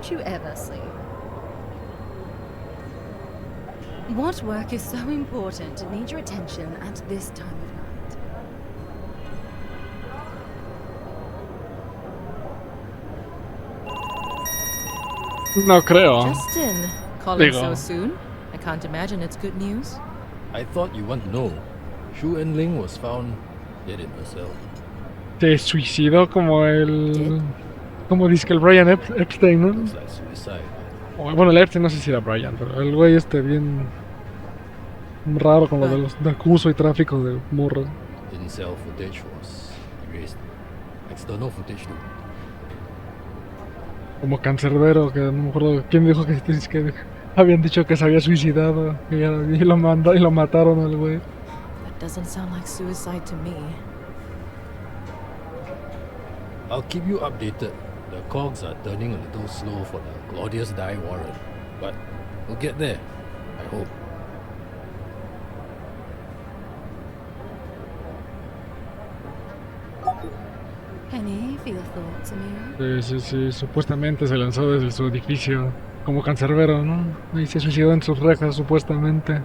Don't you ever sleep. What work is so important to need your attention at this time of night? No creo. Justin, calling Digo. so soon? I can't imagine it's good news. I thought you want to know. Shu Enling was found dead in her cell. Se suicidó como el... Como dice que el Brian Epstein, ¿no? Looks like suicide. O, bueno, el Epstein no sé si era Brian, pero el güey bien raro con lo de los de acuso y tráfico de morros. In-cell footage was erased. External footage too. Como cancerbero, que no me acuerdo quién dijo que habían dicho que se había suicidado y lo mataron al güey. That doesn't sound like suicide to me. I'll keep you updated. The cogs are turning a little slow for the Claudius Die warrant, but we'll get there, I hope. Any for your thoughts, Amira? Sí, supuestamente se lanzó desde su edificio como cancerbero, ¿no? Y se suicidó en sus rejas, supuestamente.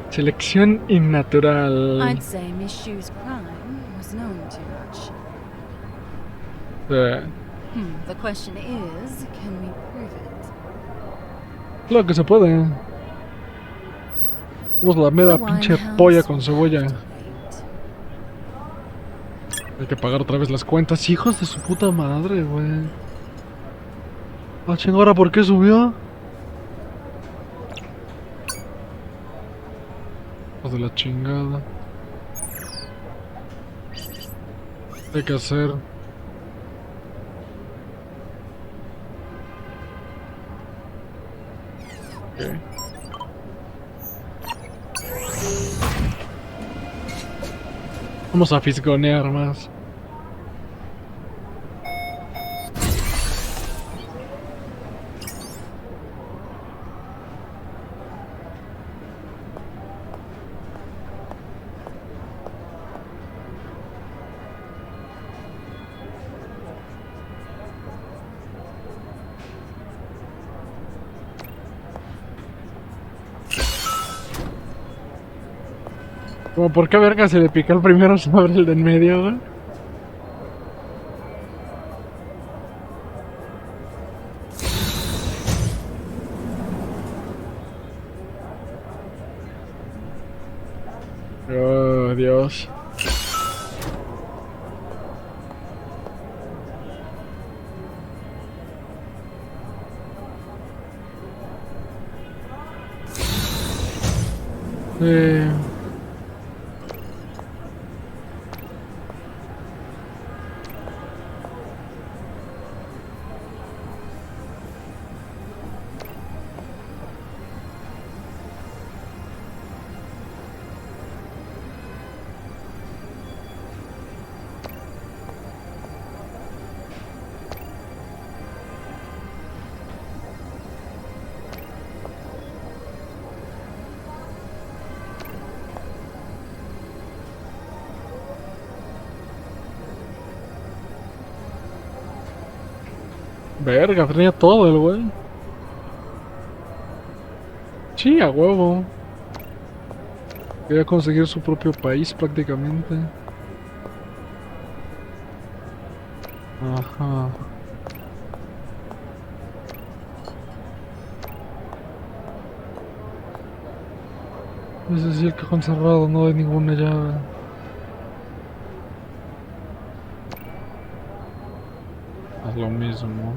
Selección Innatural. I'd say Miss Shu's crime was known too much. The question is, can we prove it? Claro que se puede. Somos la mera pinche polla con cebolla. Hay que pagar otra vez las cuentas. Hijos de su puta madre, güey. Ah, chingora, ¿por qué subió? Hijos de la chingada. ¿Qué hay que hacer? Okay. Vamos a fisgonear más. Como por qué verga se le pica el primero sobre el de en medio, güey. Oh, Dios. Verga, tenía todo el güey. Sí, a huevo. Quería conseguir su propio país prácticamente. Ajá. Es decir, el cajón cerrado, no hay ninguna llave. Es lo mismo.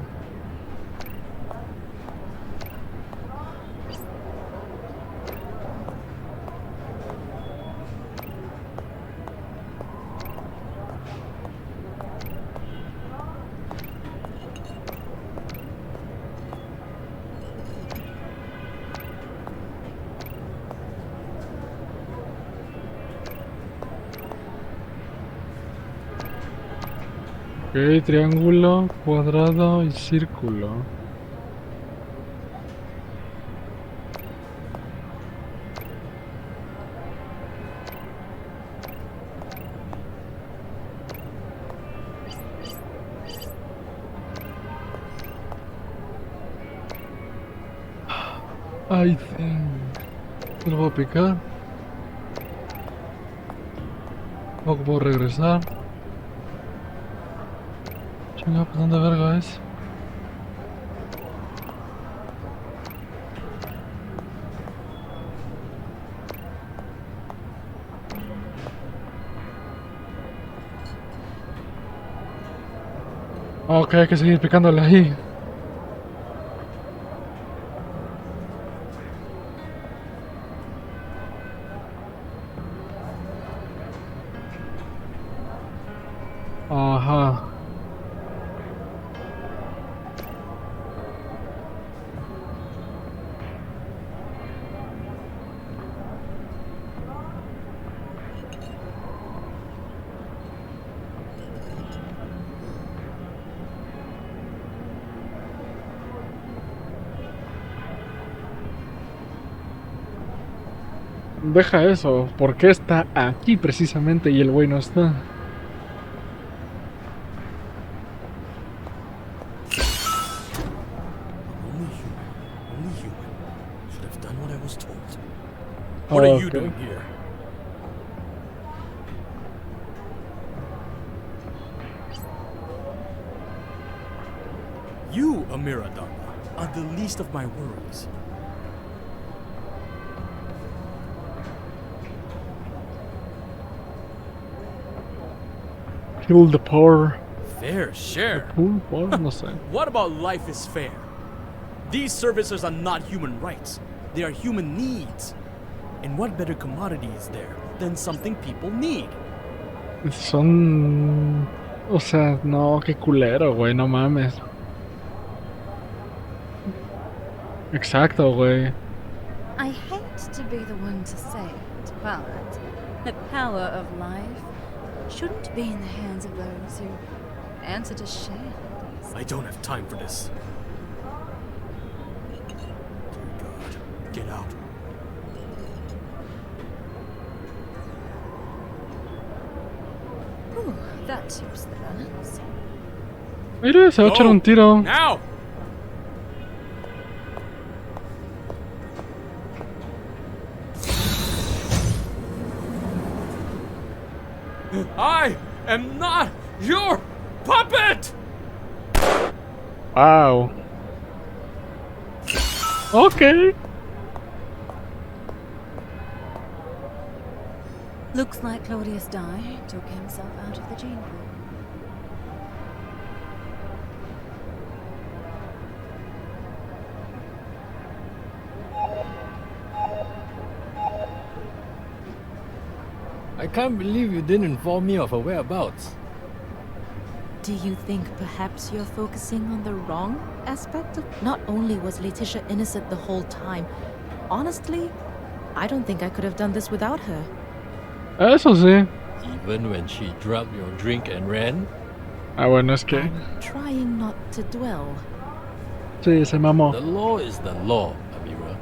Ok, triángulo, cuadrado y círculo. I think... Lo voy a picar. No puedo regresar. Chinga, pues ¿dónde verga es? Ok, hay que seguir picándole ahí. Ajá. Deja eso, ¿por qué está aquí precisamente y el güey no está? Only human. Only human. Should have done what I was told. What are you doing here? You, Amiradana, are the least of my worries. Kill the poor. Fair share. Poor, no sé. What about life is fair? These services are not human rights. They are human needs. And what better commodity is there than something people need? Son... O sea, no, qué culero, güey, no mames. Exacto, güey. I hate to be the one to say it, but the power of life shouldn't be in the hands of those who answer to share. I don't have time for this. Dear God, get out. Ooh, that tips the balance. Mira, se va a echar un tiro. Now! I am not your puppet! Wow. Okay. Looks like Claudius Dye took himself out of the gene pool. I can't believe you didn't inform me of her whereabouts. Do you think perhaps you're focusing on the wrong aspect of... Not only was Letitia innocent the whole time, honestly, I don't think I could have done this without her. Eso sí. Even when she drugged your drink and ran? Ah, bueno, es que... I'm trying not to dwell. Sí, se mamó. The law is the law, Amira.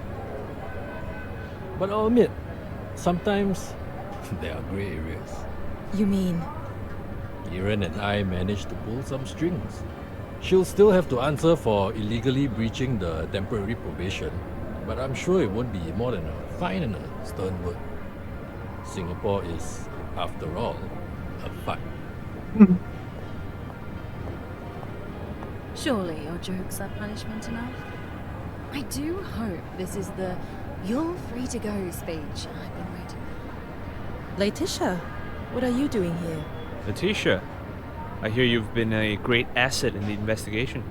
But I'll admit, sometimes there are grey areas. You mean... Iren and I managed to pull some strings. She'll still have to answer for illegally breaching the temporary probation, but I'm sure it won't be more than a fine and a stern word. Singapore is, after all, a fun. Surely your jokes are punishment enough? I do hope this is the "you're free to go" speech I've been waiting for. Letitia, what are you doing here? Letitia, I hear you've been a great asset in the investigation.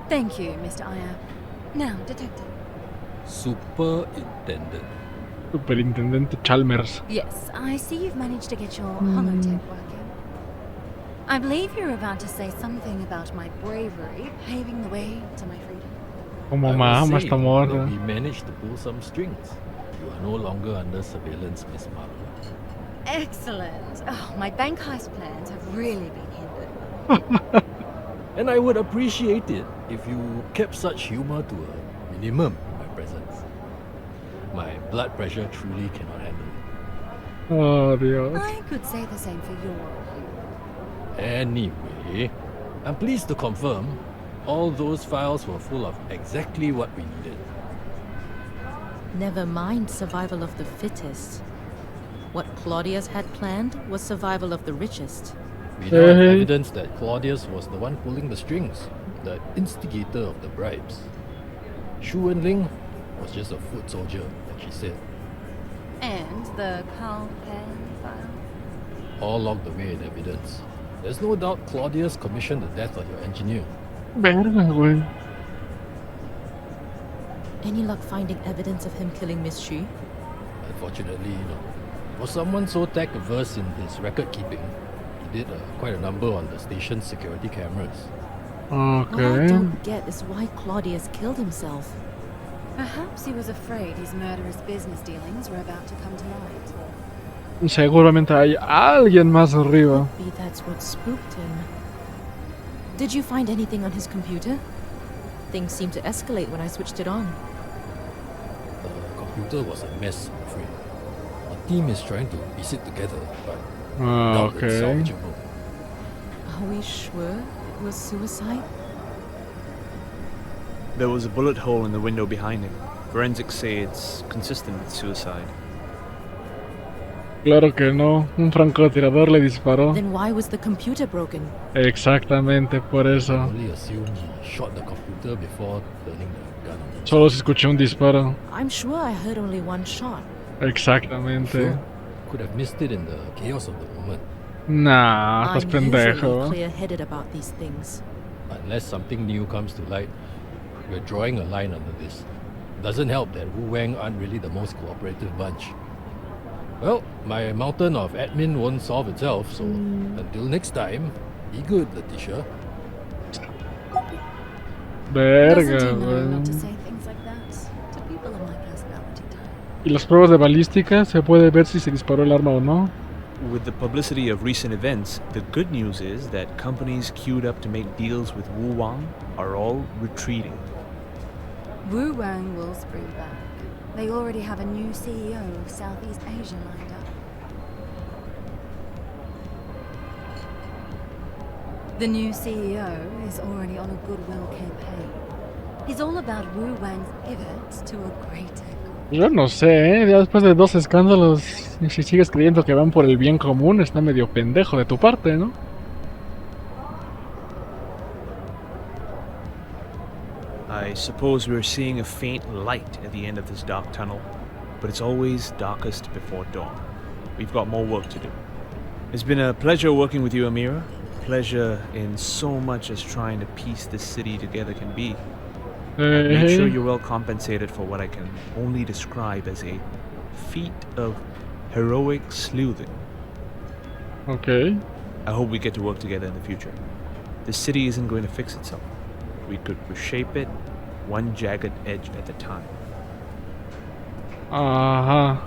Thank you, Mr. Aya. Now, Detective. Superintendent. Superintendente Chalmers. Yes, I see you've managed to get your holotech working. I believe you're about to say something about my bravery paving the way to my freedom. Como I was mama saying esta that morra. we managed to pull some strings. You are no longer under surveillance, Miss Marple. Excellent. Oh, my bank heist plans have really been hindered. And I would appreciate it if you kept such humor to a minimum in my presence. My blood pressure truly cannot handle it. Oh, Dios. I could say the same for your... Anyway, I'm pleased to confirm all those files were full of exactly what we needed. Never mind survival of the fittest. What Claudius had planned was survival of the richest. We now have Hey. evidence that Claudius was the one pulling the strings, the instigator of the bribes. Shu Wenling was just a foot soldier, like she said, And the Carl Pan file? all locked away in evidence. There's no doubt Claudius commissioned the death of your engineer. Verga, güey. Any luck finding evidence of him killing Miss Xu? Unfortunately, no. For someone so tech-averse in his record-keeping, he did quite a number on the station's security cameras. What I Ok. don't get is why Claudius killed himself. Perhaps he was afraid his murderous business dealings were about to come to light. Seguramente hay alguien más arriba. Maybe that's what spooked him. Did you find anything on his computer? Things seemed to escalate when I switched it on. The computer was a mess, I'm afraid. Our team is trying to piece it together, but Ah, doubt it's ok. salvageable. Are we sure it was suicide? There was a bullet hole in the window behind him. Forensics say it's consistent with suicide. Claro que no. Un francotirador le disparó. Then why was the computer broken? Exactamente por I eso. only assume he shot the computer before turning the gun on. Solo se escuchó un disparo. I'm sure I heard only one shot. Exactamente. Sure, could have missed it in the chaos of the moment. Nah, I'm estás usually pendejo. clear-headed about these things. Unless something new comes to light, we're drawing a line under this. Doesn't help that Wu Wang aren't really the most cooperative bunch. Well, my mountain of admin won't solve itself, so until next time, be good, Letitia. Verga, Doesn't he know not to güey. say things like that to people of my personality type? Y las pruebas de balística se puede ver si se disparó el arma o no. With the publicity of recent events, the good news is that companies queued up to make deals with Wu Wang are all retreating. Wu Wang will spring back. They already have a new CEO of Southeast Asia lined up. The new CEO is already on a goodwill campaign. He's all about Wu Wang's pivot to a greater good. Yo no sé, ¿eh? Ya después de 2 escándalos, y si sigues creyendo que van por el bien común, está medio pendejo de tu parte, ¿no? I suppose we're seeing a faint light at the end of this dark tunnel, but it's always darkest before dawn. We've got more work to do. It's been a pleasure working with you, Amira. Pleasure in so much as trying to piece this city together can be. Make sure you're well compensated for what I can only describe as a feat of heroic sleuthing. Ok. I hope we get to work together in the future. This city isn't going to fix itself. We could reshape it one jagged edge at a time. Ajá.